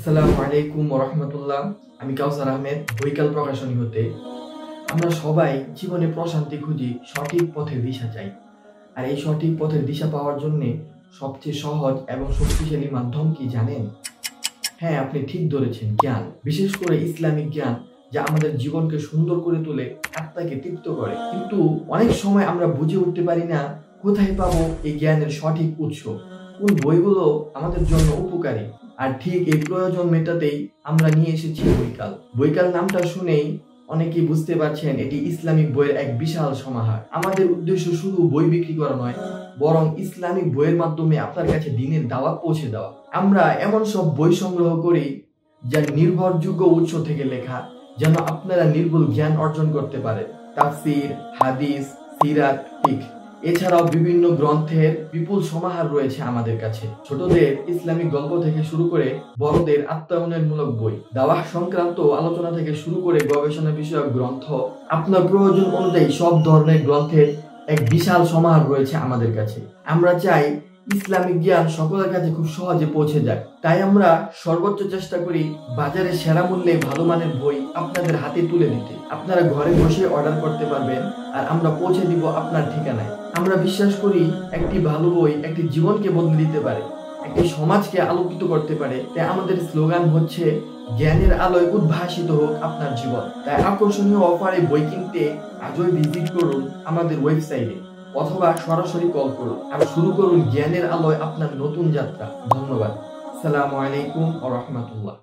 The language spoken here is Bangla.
আসসালামু আলাইকুম ওয়া রাহমাতুল্লাহ। আমি কাউসার আহমেদ, বৈকাল প্রকাশনী হতে। আমরা সবাই জীবনে প্রশান্তি খুঁজি, সঠিক পথের দিশা চাই। আর এই সঠিক পথের দিশা পাওয়ার জন্য সবচেয়ে সহজ এবং শক্তিশালী মাধ্যম কি জানেন? হ্যাঁ, আপনি ঠিক ধরেছেন, জ্ঞান। বিশেষ করে ইসলামিক জ্ঞান, যা আমাদের জীবনকে সুন্দর করে তোলে, আত্মাকে তৃপ্ত করে। কিন্তু অনেক সময় আমরা বুঝে উঠতে পারি না কোথায় পাবো এই জ্ঞানের সঠিক উৎস, কোন বইগুলো আমাদের জন্য উপকারী। আর ঠিক এই প্রয়োজন মেটাতেই আমরা নিয়ে এসেছি বৈকাল। বৈকাল নামটা শুনেই অনেকেই বুঝতে পারছেন এটি ইসলামিক বইয়ের এক বিশাল সমাহার। আমাদের উদ্দেশ্য শুধু বই বিক্রি করা নয়, বরং ইসলামিক বইয়ের মাধ্যমে আপনার কাছে দ্বীনের দাওয়াত পৌঁছে দেওয়া। আমরা এমন সব বই সংগ্রহ করি যা নির্ভরযোগ্য উৎস থেকে লেখা, যেন আপনারা নির্ভুল জ্ঞান অর্জন করতে পারেন। তাফসীর, হাদিস, সিরাত, ফিকহ, এছাড়াও বিভিন্ন গ্রন্থের বিপুল সমাহার রয়েছে আমাদের কাছে। ছোটদের ইসলামিক গল্প থেকে শুরু করে বড়দের আত্মায়নমূলক বই, দাওয়াহ সংক্রান্ত আলোচনা থেকে শুরু করে গবেষণা বিষয়ক গ্রন্থ, আপনার প্রয়োজন অনুযায়ী সব ধরনের গ্রন্থের এক বিশাল সমাহার রয়েছে আমাদের কাছে। আমরা চাই ইসলামিক জ্ঞান সকলের কাছে খুব সহজে পৌঁছে যায়। তাই আমরা সর্বোচ্চ চেষ্টা করি বাজারে সেরা মূল্যে ভালো মানের বই আপনাদের হাতে তুলে দিতে। আপনারা ঘরে বসে অর্ডার করতে পারবেন, আর আমরা পৌঁছে দিব আপনার ঠিকানায়। আমরা বিশ্বাস করি একটি ভালো বই একটি জীবনকে বদলে দিতে পারে, একটি সমাজকে আলোকিত করতে পারে। তাই আমাদের স্লোগান হচ্ছে, জ্ঞানের আলোয় উদ্ভাসিত হোক আপনার জীবন। তাই আকর্ষণীয় অফারে বই কিনতে আজই ভিজিট করুন আমাদের ওয়েবসাইটে, অথবা সরাসরি কল করুন আর শুরু করুন জ্ঞানের আলোয় আপনার নতুন যাত্রা। ধন্যবাদ। আসসালামু আলাইকুম ওয়া রাহমাতুল্লাহ।